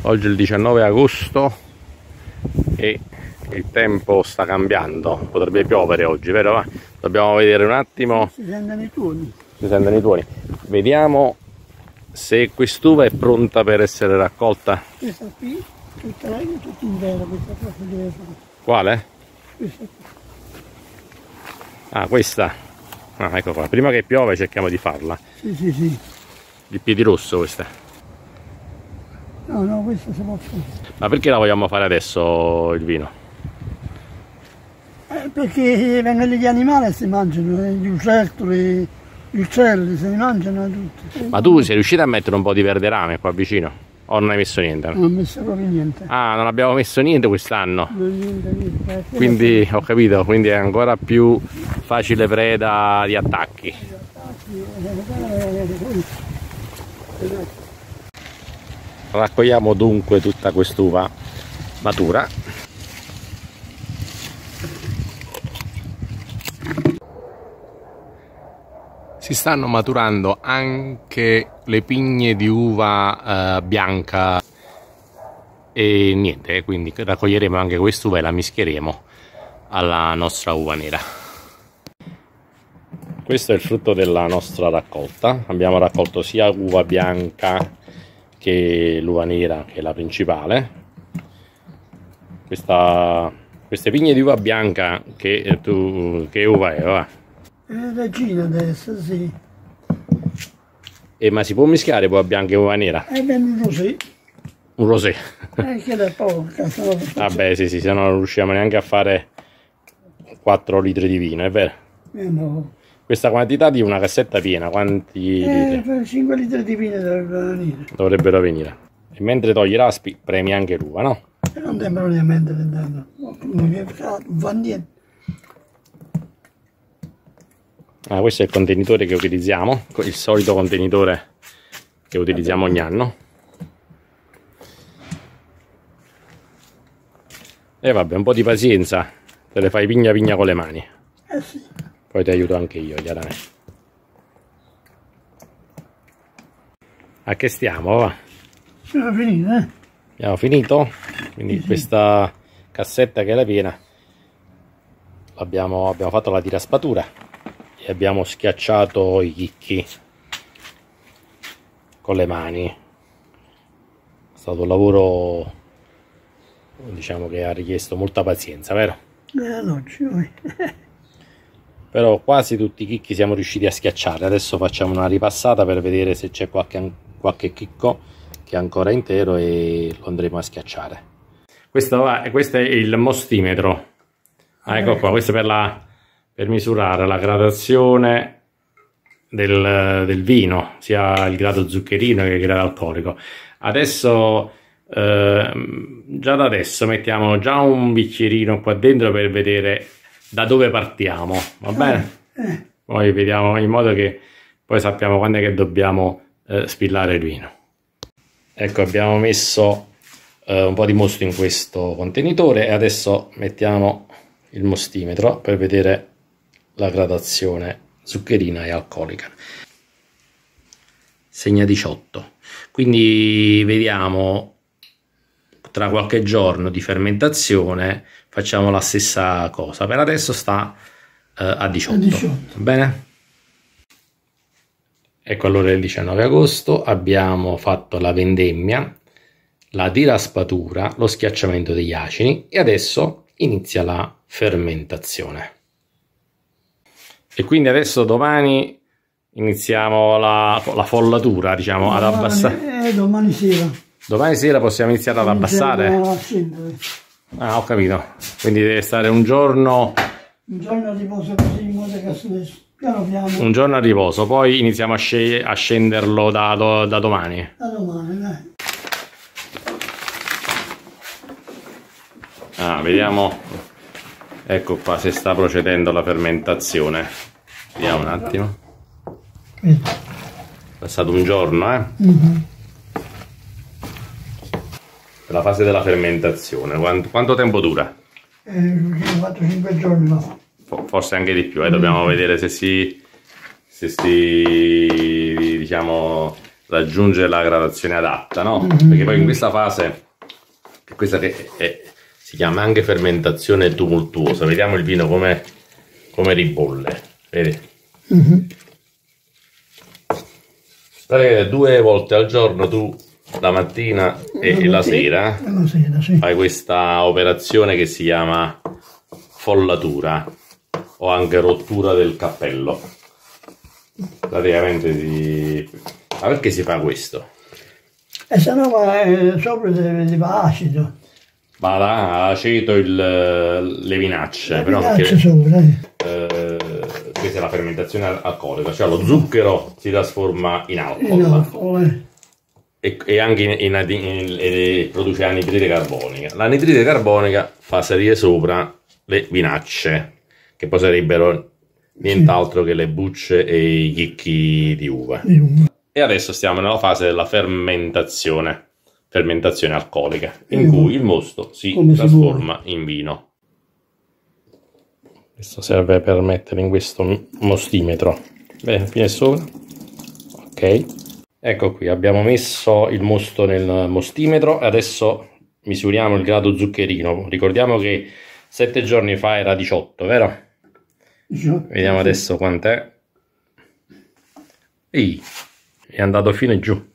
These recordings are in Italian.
Oggi è il 19 agosto e il tempo sta cambiando, potrebbe piovere oggi, vero? Dobbiamo vedere un attimo. Si sentono i tuoni. Si sentono i tuoni. Vediamo se quest'uva è pronta per essere raccolta. Questa qui, tutta intera, questa cosa deve fare. Quale? Questa qui. Ah, questa. Ah, ecco qua. Prima che piove cerchiamo di farla. Sì. Di piedi rosso questa. No, questa si può fare. Ma perché la vogliamo fare adesso il vino? Perché vengono gli animali e si mangiano, gli uccelli, gli uccelli si mangiano tutti. Ma tu sei riuscito a mettere un po' di verde rame qua vicino? O non hai messo niente? Non ho messo proprio niente. Ah, non abbiamo messo niente quest'anno. Niente. Quindi ho capito, quindi è ancora più facile preda di attacchi. Raccogliamo dunque tutta quest'uva matura. Si stanno maturando anche le pigne di uva bianca e niente, quindi raccoglieremo anche quest'uva e la mischieremo alla nostra uva nera. Questo è il frutto della nostra raccolta. Abbiamo raccolto sia uva bianca che l'uva nera, che è la principale. Queste pigne di uva bianca che uva è? Va? Regina adesso, sì. Ma si può mischiare uva bianca e uva nera? Un rosé. Un rosé. Che da porca. Vabbè, sì, se no non riusciamo neanche a fare 4 litri di vino, è vero? No. Questa quantità di una cassetta piena, quanti litri? 5 litri di vino dovrebbero venire. E mentre togli i raspi, premi anche l'uva, no? Non tempo niente, non fa niente. Ah, questo è il contenitore che utilizziamo, il solito contenitore che utilizziamo ogni anno. E vabbè, un po' di pazienza, te le fai pigna con le mani. Sì. Poi ti aiuto anche io, chiaramente. A che stiamo? Va? Abbiamo finito, eh? Abbiamo finito? Quindi sì. Questa cassetta che è la piena abbiamo fatto la tiraspatura e abbiamo schiacciato i chicchi con le mani. È stato un lavoro, diciamo, che ha richiesto molta pazienza, vero? No, ci vuoi. Però quasi tutti i chicchi siamo riusciti a schiacciare. Adesso facciamo una ripassata per vedere se c'è qualche chicco che è ancora intero e lo andremo a schiacciare. Questo è il mostimetro. Ecco qua, questo è per misurare la gradazione del vino, sia il grado zuccherino che il grado alcolico. Adesso, già da adesso mettiamo già un bicchierino qua dentro per vedere da dove partiamo, va bene? Poi vediamo in modo che poi sappiamo quando è che dobbiamo spillare il vino. Ecco, abbiamo messo un po' di mosto in questo contenitore e adesso mettiamo il mostimetro per vedere la gradazione zuccherina e alcolica. Segna 18, quindi vediamo tra qualche giorno di fermentazione facciamo la stessa cosa. Per adesso sta a 18. Va bene? Ecco, allora il 19 agosto abbiamo fatto la vendemmia, la diraspatura, lo schiacciamento degli acini e adesso inizia la fermentazione. E quindi adesso domani iniziamo la follatura, diciamo, ad abbassare. Domani sera. Domani sera possiamo iniziare ad abbassare? Ah, ho capito. Quindi deve stare un giorno. Un giorno a riposo così in modo che piano piano. Un giorno a riposo, poi iniziamo a scenderlo da domani. Da domani, dai. Ah, vediamo. Ecco qua se sta procedendo la fermentazione. Vediamo un attimo. È passato un giorno, eh? La fase della fermentazione, quanto tempo dura? 4-5 giorni no. Forse anche di più, dobbiamo vedere se si diciamo raggiungere la gradazione adatta, no? Perché poi in questa fase, questa che si chiama anche fermentazione tumultuosa, vediamo il vino come ribolle, vedi? Praticamente 2 volte al giorno tu, la mattina e la sera, sì. fai questa operazione che si chiama follatura o anche rottura del cappello. Praticamente ma perché si fa questo? E se no sopra va acido. Va là, aceto le vinacce, però Vinacce sopra, questa è la fermentazione alcolica, cioè lo zucchero si trasforma in alcol. In alcol, e anche produce anidride carbonica. L'anidride carbonica fa salire sopra le vinacce, che poi sarebbero nient'altro che le bucce e i chicchi di uva. E adesso stiamo nella fase della fermentazione alcolica, in cui il mosto si trasforma in vino. Questo serve per mettere in questo mostimetro. Bene, fine sopra. Ok. Ecco qui, abbiamo messo il mosto nel mostimetro e adesso misuriamo il grado zuccherino. Ricordiamo che 7 giorni fa era 18, vero? 18. Vediamo adesso quant'è. Ehi, è andato fino e giù.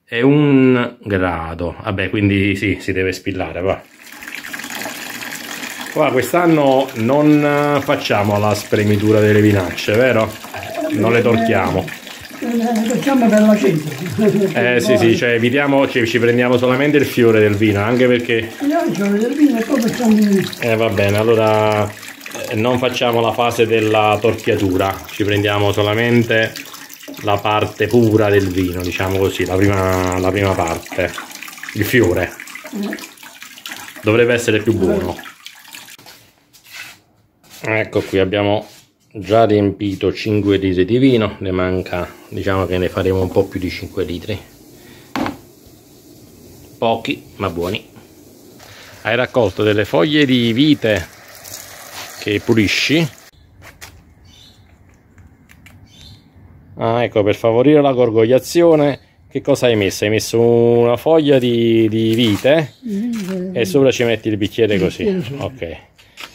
È 1 grado. Vabbè, quindi sì, si deve spillare, va. Qua quest'anno non facciamo la spremitura delle vinacce, vero? Non le torchiamo. Facciamo per l'aceto. Sì, cioè evitiamo, ci prendiamo solamente il fiore del vino, anche perché... Il fiore del vino e poi facciamo... va bene, allora non facciamo la fase della torchiatura, ci prendiamo solamente la parte pura del vino, diciamo così, la prima parte, il fiore. Dovrebbe essere più buono. Ecco qui, abbiamo già riempito 5 litri di vino, ne manca, diciamo che ne faremo un po' più di 5 litri. Pochi, ma buoni. Hai raccolto delle foglie di vite che pulisci. Ah, ecco, per favorire la gorgogliazione, che cosa hai messo? Hai messo una foglia di vite e sopra ci metti il bicchiere così. Ok.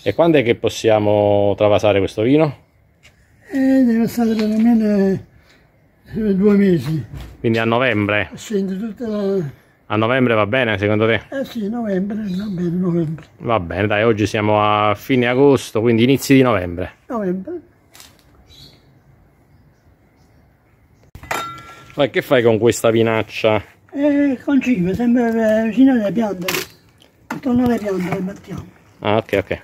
E quando è che possiamo travasare questo vino? Deve stare per almeno 2 mesi. Quindi a novembre? Senti tutta la... A novembre va bene secondo te? Sì, novembre, va bene, novembre. Va bene, dai, oggi siamo a fine agosto, quindi inizi di novembre. Novembre. Ma che fai con questa vinaccia? Concive, sempre vicino alle piante. Attorno alle piante le mettiamo. Ah, ok.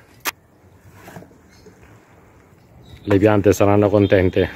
Le piante saranno contente.